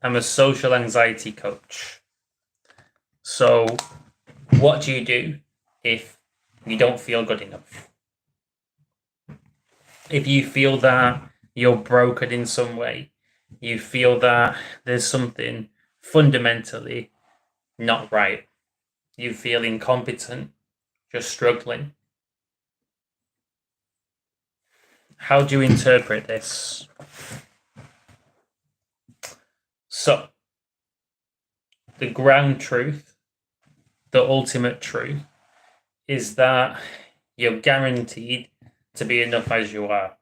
I'm a social anxiety coach. So, what do you do if you don't feel good enough? If you feel that you're broken in some way, you feel that there's something fundamentally not right, you feel incompetent, just struggling. How do you interpret this? So, the ground truth, the ultimate truth, is that you're guaranteed to be enough as you are.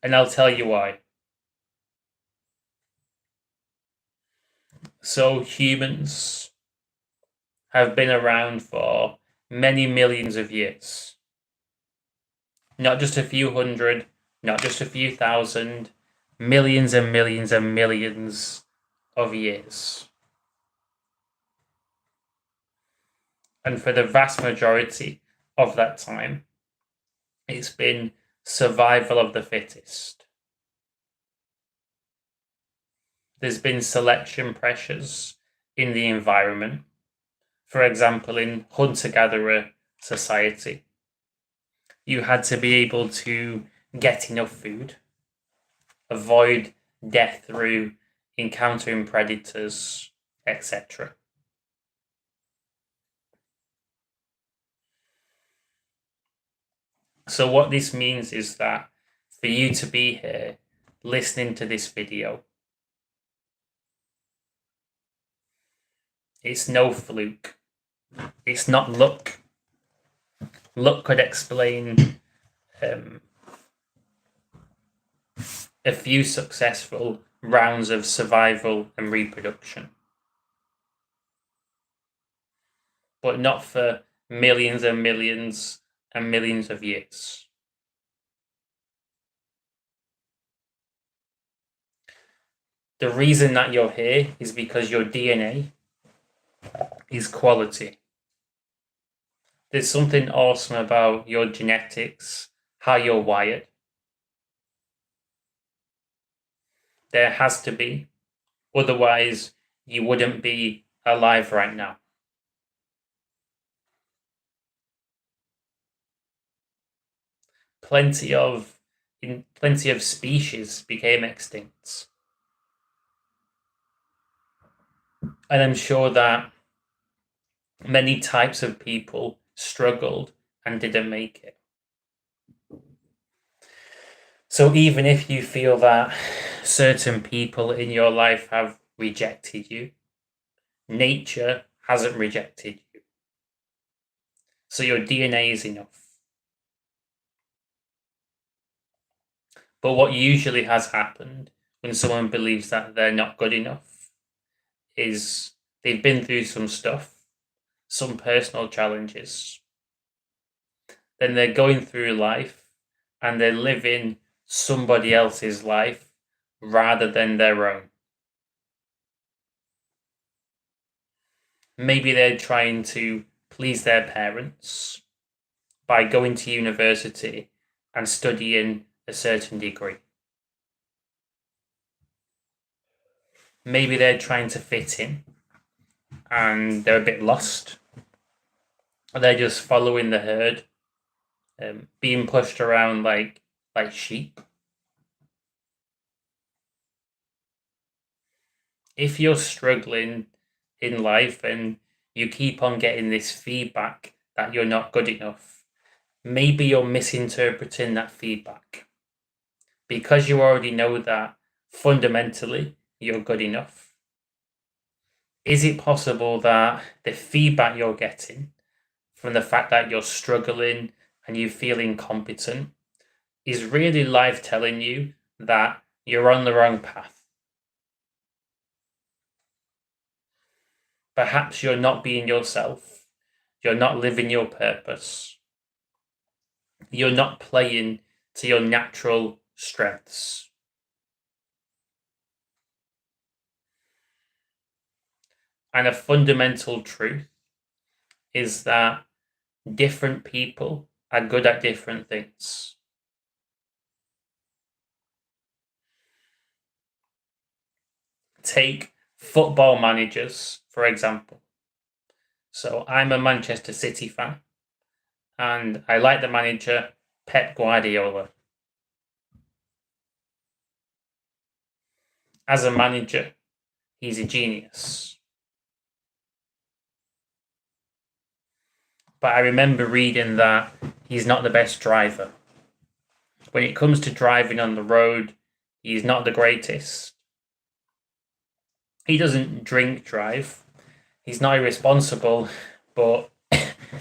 And I'll tell you why. So, humans have been around for many millions of years. Not just a few hundred, not just a few thousand, millions and millions and millions of years. And for the vast majority of that time, it's been survival of the fittest. There's been selection pressures in the environment. For example, in hunter-gatherer society, you had to be able to get enough food, avoid death through encountering predators, etc. So what this means is that for you to be here listening to this video, it's no fluke. It's not luck. Luck could explain a few successful rounds of survival and reproduction, but not for millions and millions and millions of years. The reason that you're here is because your DNA is quality. There's something awesome about your genetics, how you're wired. There has to be. Otherwise, you wouldn't be alive right now. Plenty of species became extinct. And I'm sure that many types of people struggled and didn't make it. So even if you feel that certain people in your life have rejected you, nature hasn't rejected you. So your DNA is enough. But what usually has happened when someone believes that they're not good enough is they've been through some stuff, some personal challenges. Then they're going through life and they're living somebody else's life rather than their own. Maybe they're trying to please their parents by going to university and studying a certain degree. Maybe they're trying to fit in and they're a bit lost. They're just following the herd, being pushed around like sheep. If you're struggling in life and you keep on getting this feedback that you're not good enough, maybe you're misinterpreting that feedback. Because you already know that fundamentally you're good enough. Is it possible that the feedback you're getting from the fact that you're struggling and you feel incompetent is really life telling you that you're on the wrong path? Perhaps you're not being yourself. You're not living your purpose. You're not playing to your natural strengths. And a fundamental truth is that different people are good at different things. Take football managers, for example. So I'm a Manchester City fan, and I like the manager Pep Guardiola. As a manager, he's a genius. But I remember reading that he's not the best driver. When it comes to driving on the road, he's not the greatest. He doesn't drink drive. He's not irresponsible, but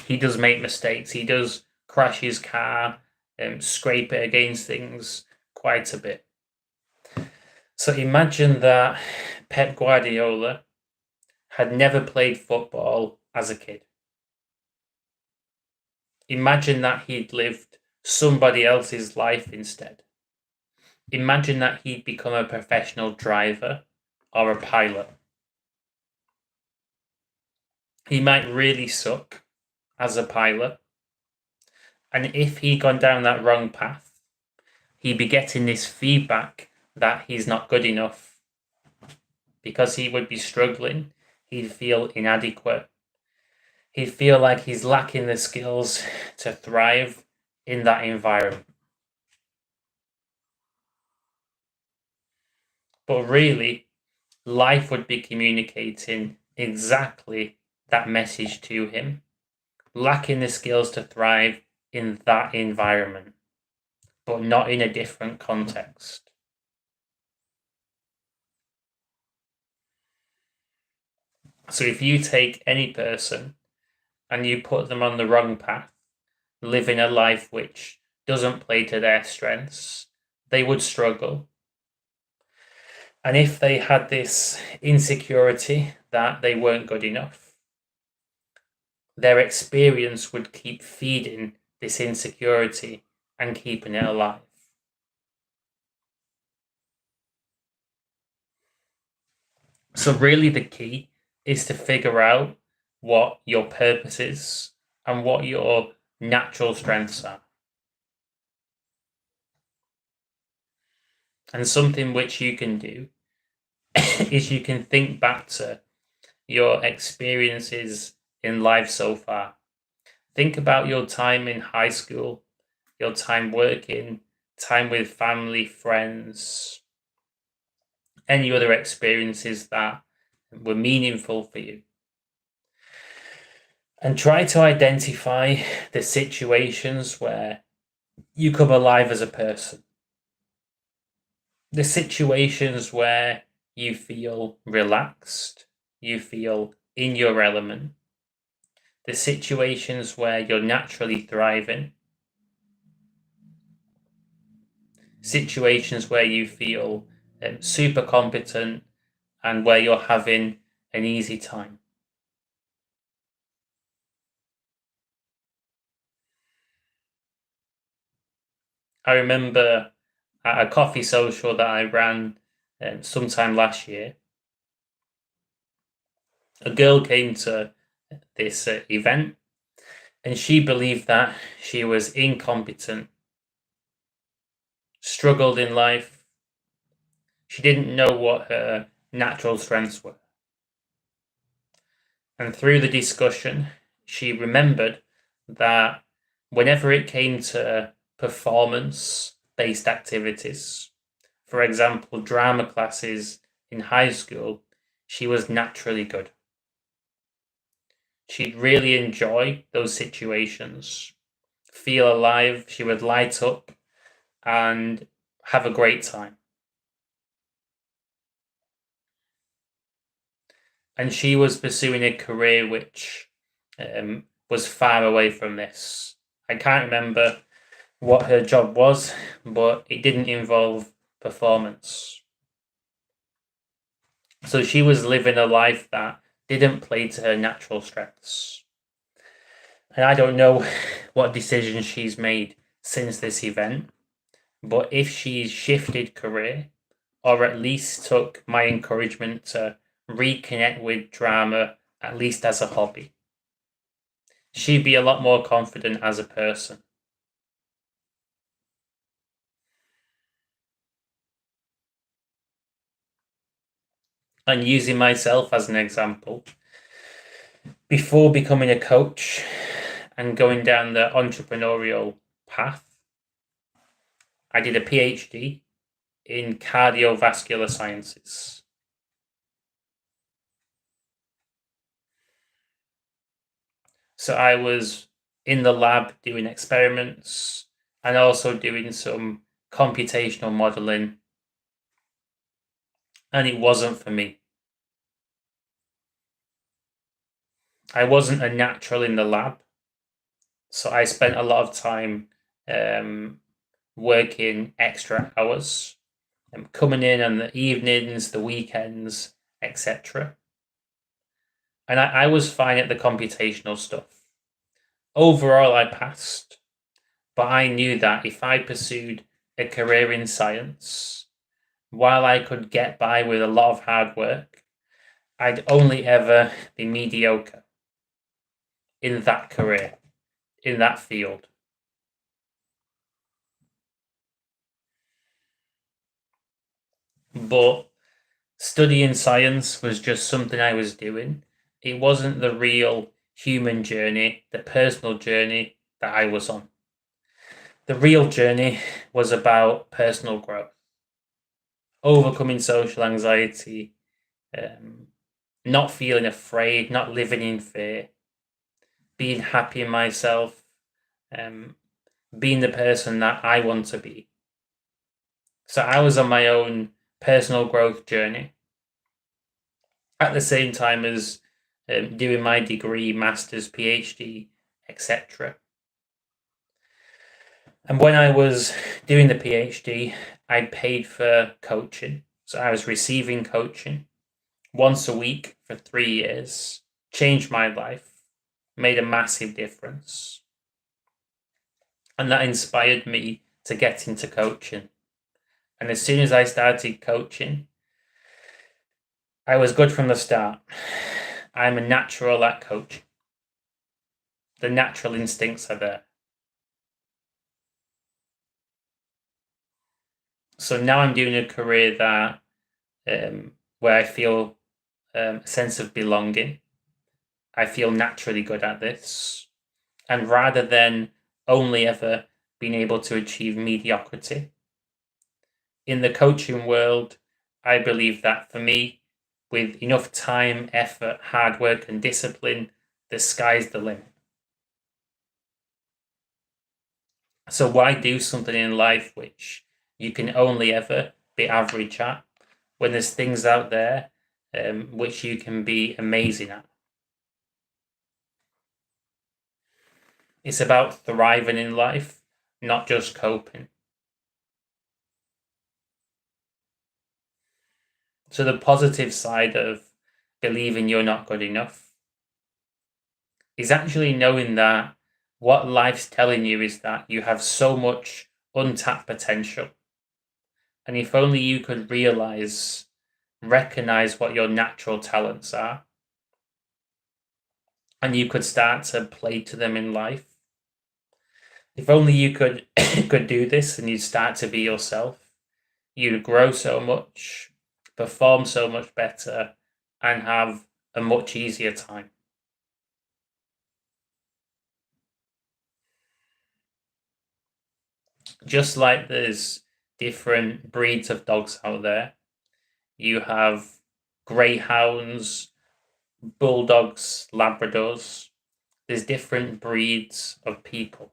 he does make mistakes. He does crash his car and scrape it against things quite a bit. So imagine that Pep Guardiola had never played football as a kid. Imagine that he'd lived somebody else's life instead. Imagine that he'd become a professional driver or a pilot. He might really suck as a pilot. And if he'd gone down that wrong path, he'd be getting this feedback that he's not good enough. Because he would be struggling, he'd feel inadequate. He'd feel like he's lacking the skills to thrive in that environment. But really, life would be communicating exactly that message to him, lacking the skills to thrive in that environment, but not in a different context. So if you take any person and you put them on the wrong path, living a life which doesn't play to their strengths, they would struggle. And if they had this insecurity that they weren't good enough, their experience would keep feeding this insecurity and keeping it alive. So really the key is to figure out what your purpose is and what your natural strengths are. And something which you can do is you can think back to your experiences in life so far. Think about your time in high school, your time working, time with family, friends, any other experiences that were meaningful for you. And try to identify the situations where you come alive as a person. The situations where you feel relaxed, you feel in your element. The situations where you're naturally thriving. Situations where you feel super competent and where you're having an easy time. I remember at a coffee social that I ran sometime last year, a girl came to this event and she believed that she was incompetent, struggled in life. She didn't know what her natural strengths were. And through the discussion, she remembered that whenever it came to performance-based activities, for example, drama classes in high school, she was naturally good. She'd really enjoy those situations, feel alive, she would light up and have a great time. And she was pursuing a career which was far away from this. I can't remember what her job was, but it didn't involve performance. So she was living a life that didn't play to her natural strengths. And I don't know what decisions she's made since this event, but if she's shifted career, or at least took my encouragement to reconnect with drama, at least as a hobby, she'd be a lot more confident as a person. And using myself as an example, before becoming a coach and going down the entrepreneurial path, I did a PhD in cardiovascular sciences. So I was in the lab doing experiments and also doing some computational modeling, and it wasn't for me. I wasn't a natural in the lab, so I spent a lot of time working extra hours, coming in on the evenings, the weekends, etc. And I was fine at the computational stuff. Overall, I passed, but I knew that if I pursued a career in science, while I could get by with a lot of hard work, I'd only ever be mediocre in that career, in that field. But studying science was just something I was doing. It wasn't the real human journey, the personal journey that I was on. The real journey was about personal growth, overcoming social anxiety, not feeling afraid, not living in fear, being happy in myself, um, being the person that I want to be. So I was on my own personal growth journey at the same time as doing my degree, master's, PhD, etc. And when I was doing the PhD, I paid for coaching. So I was receiving coaching once a week for 3 years, changed my life, made a massive difference. And that inspired me to get into coaching. And as soon as I started coaching, I was good from the start. I'm a natural at coaching. The natural instincts are there. So now I'm doing a career that where I feel a sense of belonging. I feel naturally good at this. And rather than only ever being able to achieve mediocrity, in the coaching world, I believe that for me, with enough time, effort, hard work, and discipline, the sky's the limit. So why do something in life which you can only ever be average at when there's things out there which you can be amazing at? It's about thriving in life, not just coping. So the positive side of believing you're not good enough is actually knowing that what life's telling you is that you have so much untapped potential. And if only you could recognize what your natural talents are, and you could start to play to them in life. If only you could could do this and you'd start to be yourself, you'd grow so much, perform so much better, and have a much easier time. Just like there's different breeds of dogs out there, you have greyhounds, bulldogs, labradors. There's different breeds of people.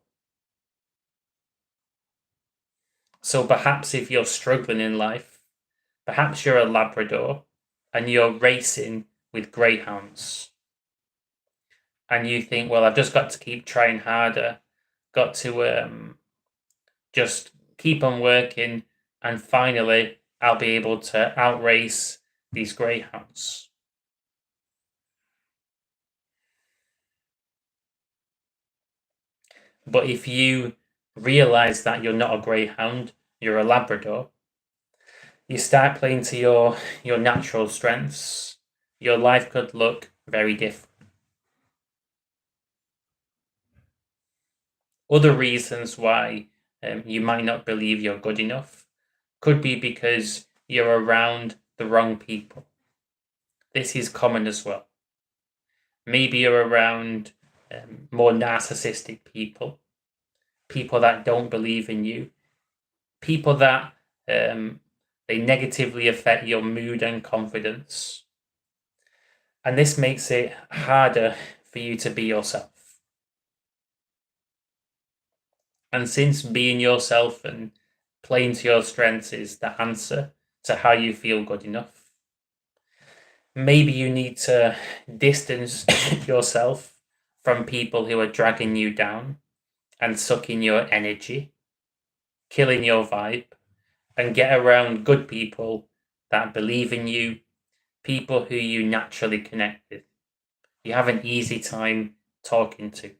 So perhaps if you're struggling in life, perhaps you're a Labrador and you're racing with greyhounds. And you think, well, I've just got to keep trying harder, got to just keep on working, and finally I'll be able to outrace these greyhounds. But if you realize that you're not a greyhound, you're a Labrador, you start playing to your natural strengths, your life could look very different. Other reasons why you might not believe you're good enough could be because you're around the wrong people. this is common as well. Maybe you're around more narcissistic people, people that don't believe in you, people that they negatively affect your mood and confidence. And this makes it harder for you to be yourself. And since being yourself and playing to your strengths is the answer to how you feel good enough, maybe you need to distance yourself from people who are dragging you down and sucking your energy, killing your vibe, and get around good people that believe in you, people who you naturally connect with. You have an easy time talking to.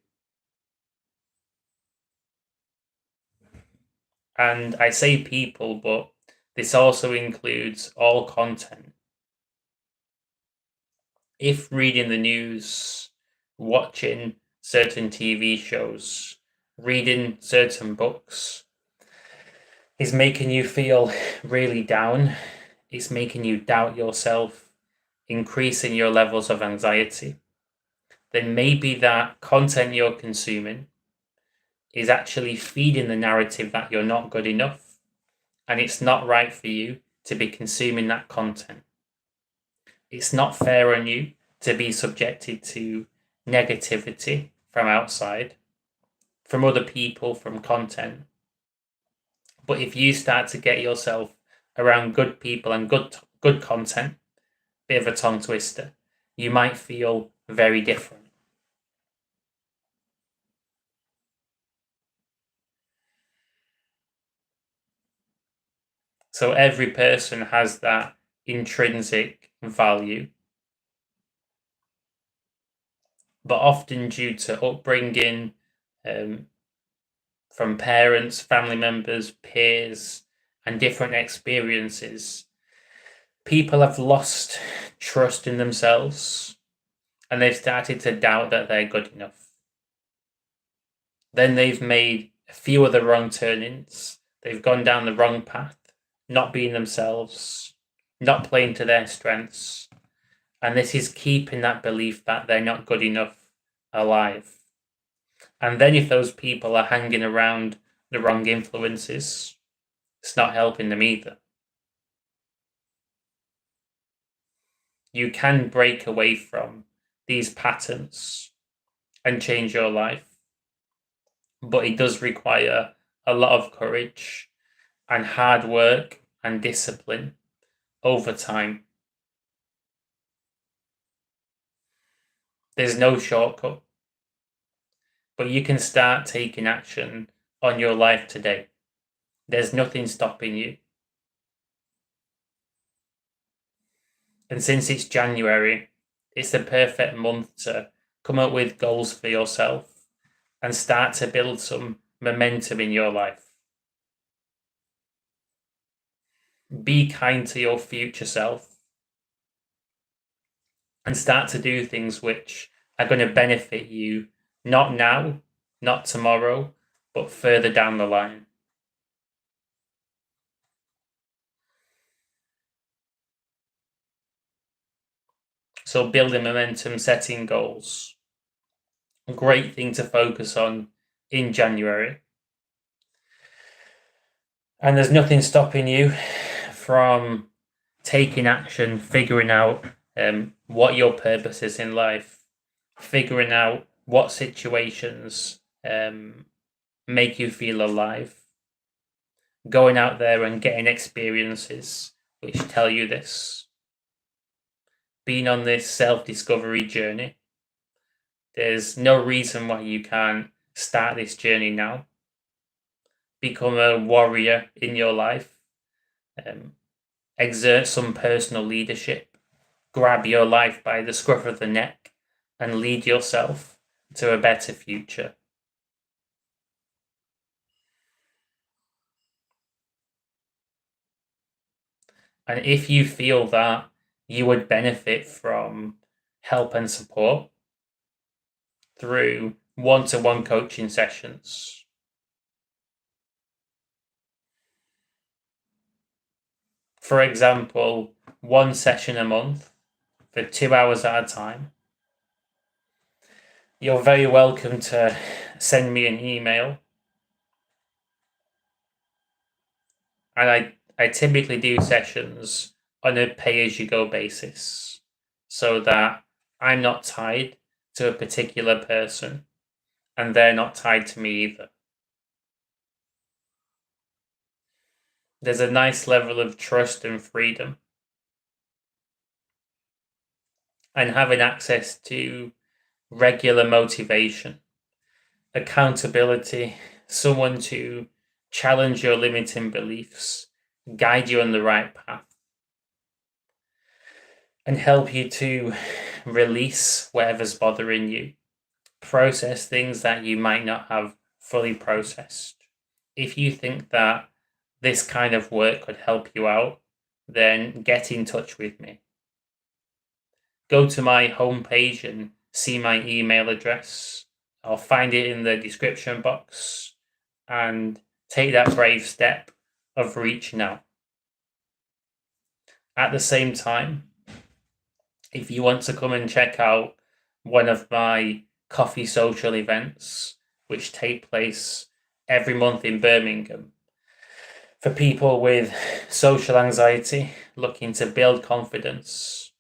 And I say people, but this also includes all content. If reading the news, watching certain TV shows, reading certain books is making you feel really down, it's making you doubt yourself, increasing your levels of anxiety, then maybe that content you're consuming is actually feeding the narrative that you're not good enough, and it's not right for you to be consuming that content. It's not fair on you to be subjected to negativity from outside, from other people, from content. But if you start to get yourself around good people and good content, bit of a tongue twister, you might feel very different. So every person has that intrinsic value, but often due to upbringing, from parents, family members, peers, and different experiences, people have lost trust in themselves and they've started to doubt that they're good enough. Then they've made a few of the wrong turnings. They've gone down the wrong path, not being themselves, not playing to their strengths. And this is keeping that belief that they're not good enough alive. And then if those people are hanging around the wrong influences, it's not helping them either. You can break away from these patterns and change your life, but it does require a lot of courage and hard work and discipline over time. There's no shortcut, but you can start taking action on your life today. There's nothing stopping you. And since it's January, it's the perfect month to come up with goals for yourself and start to build some momentum in your life. Be kind to your future self and start to do things which are going to benefit you, not now, not tomorrow, but further down the line. So building momentum, setting goals, a great thing to focus on in January. And there's nothing stopping you from taking action, figuring out what your purpose is in life, figuring out what situations make you feel alive, going out there and getting experiences which tell you this, being on this self-discovery journey. There's no reason why you can't start this journey now. Become a warrior in your life. Exert some personal leadership. Grab your life by the scruff of the neck and lead yourself to a better future. And if you feel that you would benefit from help and support through one-to-one coaching sessions, for example, one session a month for 2 hours at a time, you're very welcome to send me an email. And I typically do sessions on a pay-as-you-go basis so that I'm not tied to a particular person and they're not tied to me either. There's a nice level of trust and freedom. And having access to regular motivation, accountability, someone to challenge your limiting beliefs, guide you on the right path, and help you to release whatever's bothering you, process things that you might not have fully processed. If you think that this kind of work could help you out, then get in touch with me. Go to my homepage and see my email address. I'll find it in the description box and take that brave step of reaching out. At the same time, if you want to come and check out one of my coffee social events, which take place every month in Birmingham, for people with social anxiety looking to build confidence,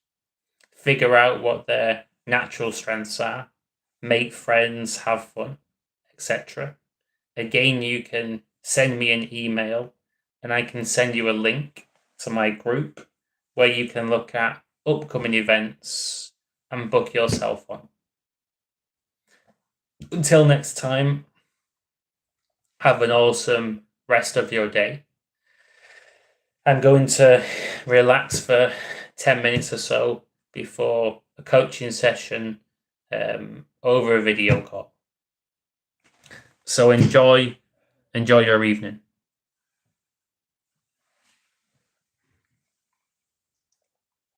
figure out what their natural strengths are, make friends, have fun, etc. Again, you can send me an email and I can send you a link to my group where you can look at upcoming events and book yourself on. Until next time, have an awesome rest of your day. I'm going to relax for 10 minutes or so before a coaching session over a video call. So enjoy your evening.